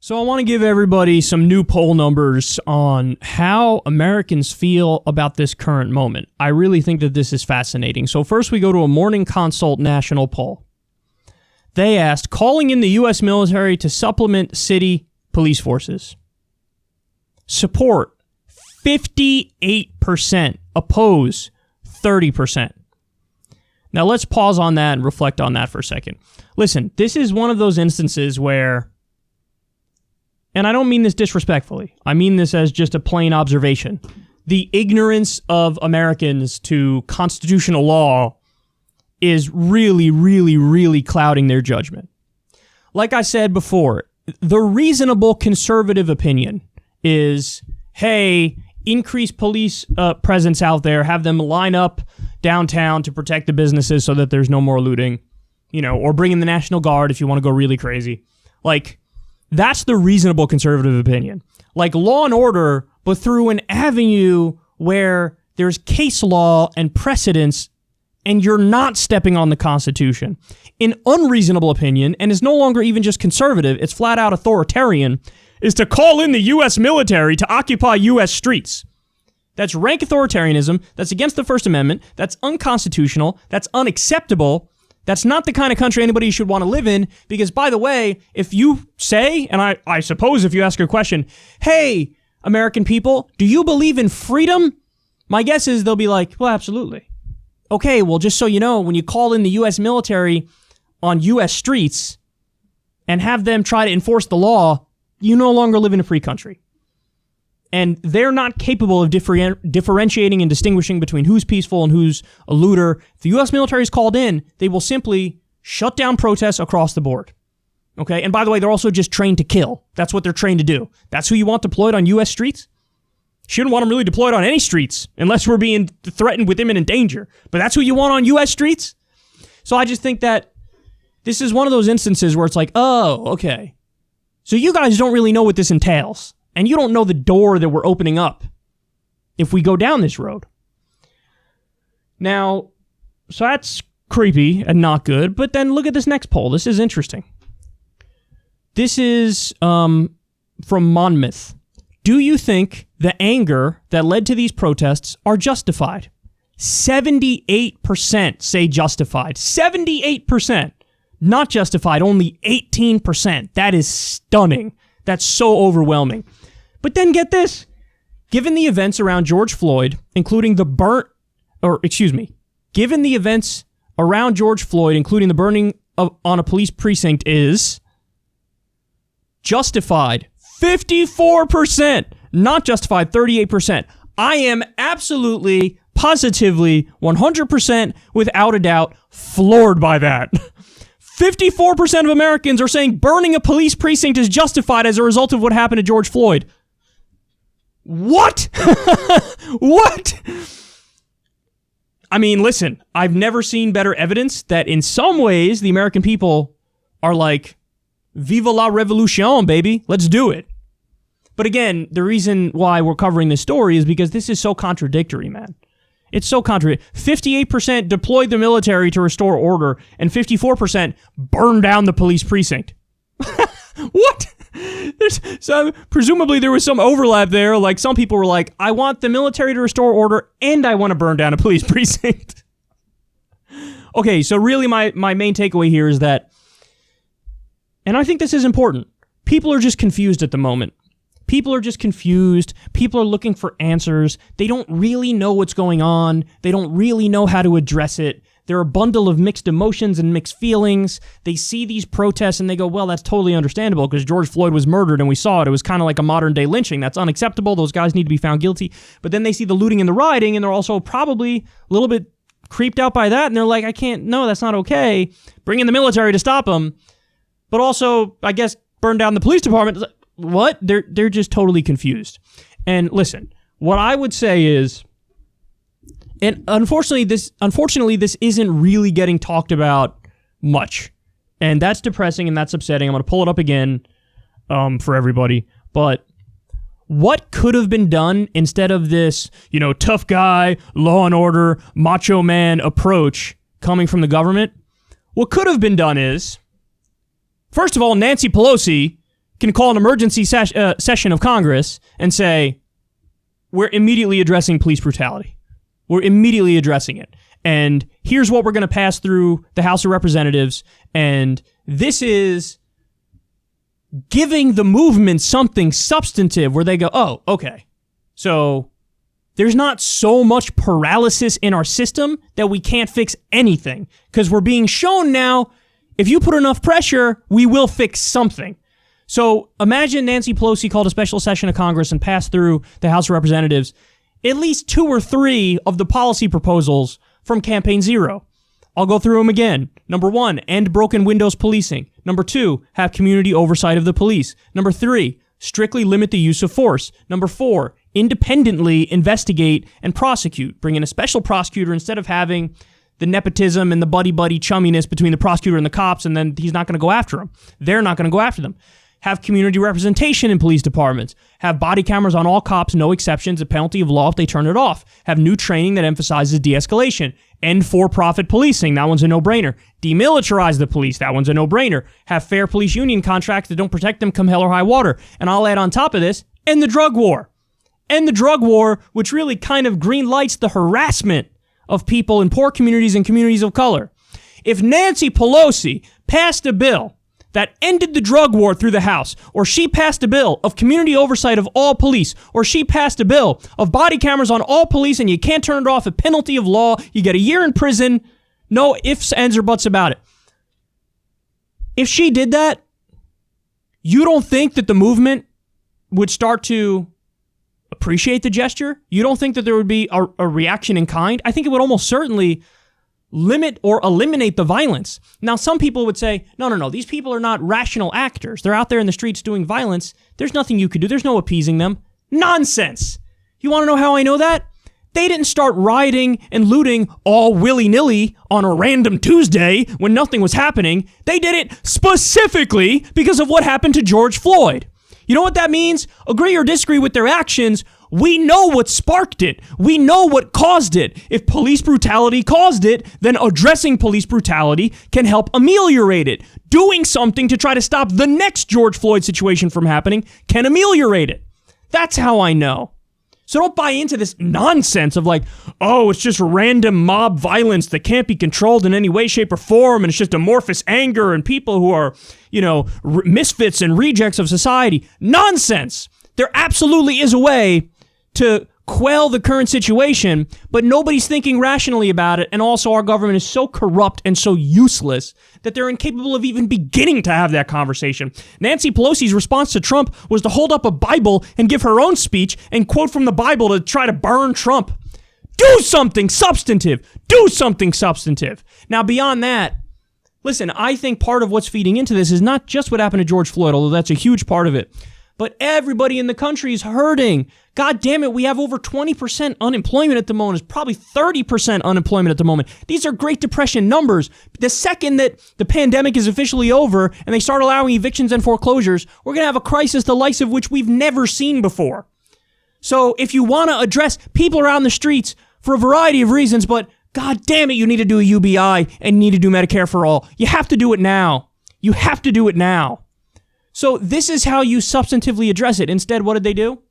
So I want to give everybody some new poll numbers on how Americans feel about this current moment. I really think that this is fascinating. So first we go to a Morning Consult national poll. They asked, calling in the U.S. military to supplement city police forces. Support, 58%. Oppose, 30%. Now let's pause on that and reflect on that for a second. Listen, this is one of those instances where, and I don't mean this disrespectfully, I mean this as just a plain observation, the ignorance of Americans to constitutional law is really, really, really clouding their judgment. Like I said before, the reasonable conservative opinion is, hey, increase police presence out there, have them line up downtown to protect the businesses so that there's no more looting, or bring in the National Guard if you want to go really crazy. Like, that's the reasonable conservative opinion. Like law and order, but through an avenue where there's case law and precedence and you're not stepping on the Constitution. An unreasonable opinion, and is no longer even just conservative, it's flat out authoritarian, is to call in the U.S. military to occupy U.S. streets. That's rank authoritarianism, that's against the First Amendment, that's unconstitutional, that's unacceptable, that's not the kind of country anybody should want to live in, because, by the way, if you say, and I suppose if you ask a question, hey, American people, do you believe in freedom? My guess is they'll be like, well, absolutely. Okay, well, just so you know, when you call in the U.S. military on U.S. streets and have them try to enforce the law, you no longer live in a free country. And they're not capable of differentiating and distinguishing between who's peaceful and who's a looter. If the U.S. military is called in, they will simply shut down protests across the board. Okay, and by the way, they're also just trained to kill. That's what they're trained to do. That's who you want deployed on U.S. streets? Shouldn't want them really deployed on any streets unless we're being threatened with imminent danger. But that's who you want on U.S. streets? So I just think that this is one of those instances where it's like, oh, okay. So you guys don't really know what this entails. And you don't know the door that we're opening up if we go down this road. Now, so that's creepy and not good. But then look at this next poll. This is interesting. This is from Monmouth. Do you think the anger that led to these protests are justified? 78% say justified. 78%. Not justified, only 18%. That is stunning. That's so overwhelming. But then get this. Given the events around George Floyd, including the given the events around George Floyd, including the burning on a police precinct, is justified 54%, not justified 38%. I am absolutely, positively, 100%, without a doubt, floored by that. 54% of Americans are saying burning a police precinct is justified as a result of what happened to George Floyd. What? What? I mean, listen, I've never seen better evidence that in some ways the American people are like, viva la revolution, baby. Let's do it. But again, the reason why we're covering this story is because this is so contradictory, man. It's so contradictory. 58% deployed the military to restore order, and 54% burned down the police precinct. What? Presumably there was some overlap there. Like some people were like, I want the military to restore order, and I want to burn down a police precinct. Okay, so really my main takeaway here is that, and I think this is important, people are just confused at the moment. People are just confused. People are looking for answers. They don't really know what's going on. They don't really know how to address it. They're a bundle of mixed emotions and mixed feelings. They see these protests and they go, well, that's totally understandable because George Floyd was murdered and we saw it. It was kind of like a modern day lynching. That's unacceptable. Those guys need to be found guilty. But then they see the looting and the rioting and they're also probably a little bit creeped out by that. And they're like, no, that's not okay. Bring in the military to stop them. But also, I guess, burn down the police department. What? They're just totally confused. And listen, what I would say is, and unfortunately this isn't really getting talked about much. And that's depressing and that's upsetting. I'm going to pull it up again for everybody. But what could have been done instead of this, tough guy, law and order, macho man approach coming from the government? What could have been done is, first of all, Nancy Pelosi can call an emergency session of Congress and say, we're immediately addressing police brutality. We're immediately addressing it. And here's what we're going to pass through the House of Representatives. And this is giving the movement something substantive where they go, oh, okay. So there's not so much paralysis in our system that we can't fix anything. Because we're being shown now, if you put enough pressure, we will fix something. So imagine Nancy Pelosi called a special session of Congress and passed through the House of Representatives at least 2 or 3 of the policy proposals from Campaign Zero. I'll go through them again. Number 1, end broken windows policing. Number 2, have community oversight of the police. Number 3, strictly limit the use of force. Number 4, independently investigate and prosecute. Bring in a special prosecutor instead of having the nepotism and the buddy-buddy chumminess between the prosecutor and the cops, and then he's not going to go after them. They're not going to go after them. Have community representation in police departments. Have body cameras on all cops, no exceptions, a penalty of law if they turn it off. Have new training that emphasizes de-escalation. End for-profit policing. That one's a no-brainer. Demilitarize the police. That one's a no-brainer. Have fair police union contracts that don't protect them come hell or high water. And I'll add on top of this, end the drug war. End the drug war, which really kind of green lights the harassment of people in poor communities and communities of color. If Nancy Pelosi passed a bill that ended the drug war through the House, or she passed a bill of community oversight of all police, or she passed a bill of body cameras on all police and you can't turn it off, a penalty of law, you get a year in prison, no ifs, ands, or buts about it. If she did that, you don't think that the movement would start to appreciate the gesture? You don't think that there would be a reaction in kind? I think it would almost certainly limit or eliminate the violence. Now, some people would say, no, these people are not rational actors. They're out there in the streets doing violence. There's nothing you could do. There's no appeasing them. Nonsense. You want to know how I know that? They didn't start rioting and looting all willy-nilly on a random Tuesday when nothing was happening. They did it specifically because of what happened to George Floyd. You know what that means? Agree or disagree with their actions, we know what sparked it. We know what caused it. If police brutality caused it, then addressing police brutality can help ameliorate it. Doing something to try to stop the next George Floyd situation from happening can ameliorate it. That's how I know. So don't buy into this nonsense of like, oh, it's just random mob violence that can't be controlled in any way, shape, or form, and it's just amorphous anger and people who are, misfits and rejects of society. Nonsense. There absolutely is a way to quell the current situation, but nobody's thinking rationally about it, and also our government is so corrupt and so useless that they're incapable of even beginning to have that conversation. Nancy Pelosi's response to Trump was to hold up a Bible and give her own speech and quote from the Bible to try to burn Trump. Do something substantive. Do something substantive. Now, beyond that, listen, I think part of what's feeding into this is not just what happened to George Floyd, although that's a huge part of it, but everybody in the country is hurting. God damn it, we have over 20% unemployment at the moment. It's probably 30% unemployment at the moment. These are Great Depression numbers. The second that the pandemic is officially over and they start allowing evictions and foreclosures, we're going to have a crisis the likes of which we've never seen before. So if you want to address people around the streets for a variety of reasons, but God damn it, you need to do a UBI and need to do Medicare for all. You have to do it now. You have to do it now. So this is how you substantively address it. Instead, what did they do?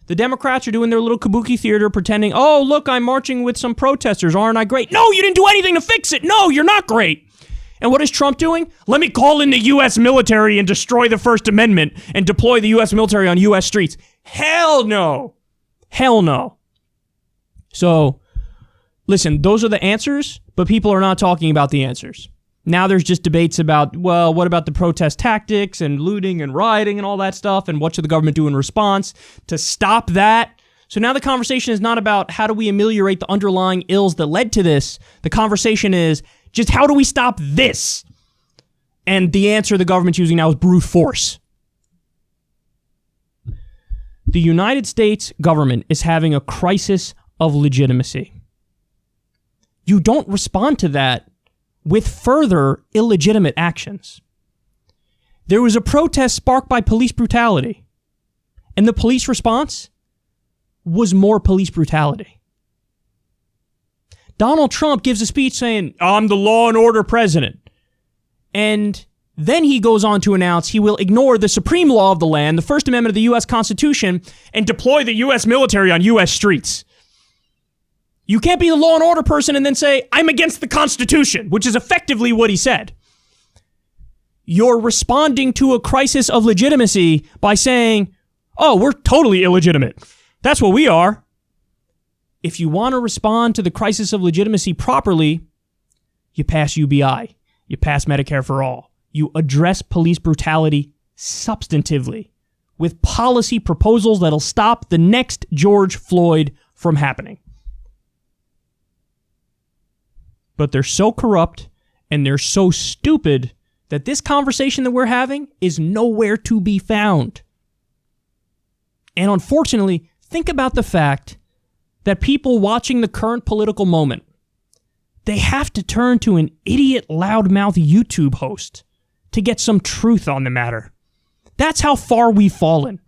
The Democrats are doing their little kabuki theater pretending, oh, look, I'm marching with some protesters. Aren't I great? No, you didn't do anything to fix it. No, you're not great. And what is Trump doing? Let me call in the U.S. military and destroy the First Amendment and deploy the U.S. military on U.S. streets. Hell no. Hell no. So, listen, those are the answers, but people are not talking about the answers. Now there's just debates about, well, what about the protest tactics and looting and rioting and all that stuff, and what should the government do in response to stop that? So now the conversation is not about how do we ameliorate the underlying ills that led to this. The conversation is just how do we stop this? And the answer the government's using now is brute force. The United States government is having a crisis of legitimacy. You don't respond to that with further illegitimate actions. There was a protest sparked by police brutality, and the police response was more police brutality. Donald Trump gives a speech saying, I'm the law and order president. And Then he goes on to announce he will ignore the supreme law of the land, the First Amendment of the U.S. Constitution, and deploy the U.S. military on U.S. streets. You can't be the law and order person and then say, I'm against the Constitution, which is effectively what he said. You're responding to a crisis of legitimacy by saying, oh, we're totally illegitimate. That's what we are. If you want to respond to the crisis of legitimacy properly, you pass UBI. You pass Medicare for all. You address police brutality substantively with policy proposals that'll stop the next George Floyd from happening. But they're so corrupt and they're so stupid that this conversation that we're having is nowhere to be found. And unfortunately, think about the fact that people watching the current political moment, they have to turn to an idiot loudmouth YouTube host to get some truth on the matter. That's how far we've fallen.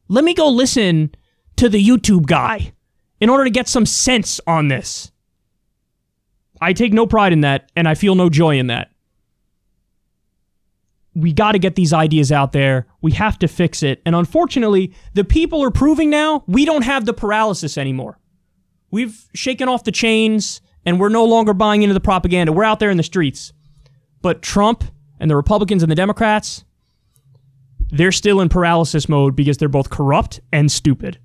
Let me go listen to the YouTube guy in order to get some sense on this. I take no pride in that, and I feel no joy in that. We got to get these ideas out there. We have to fix it. And unfortunately, the people are proving now we don't have the paralysis anymore. We've shaken off the chains, and we're no longer buying into the propaganda. We're out there in the streets. But Trump and the Republicans and the Democrats, they're still in paralysis mode because they're both corrupt and stupid.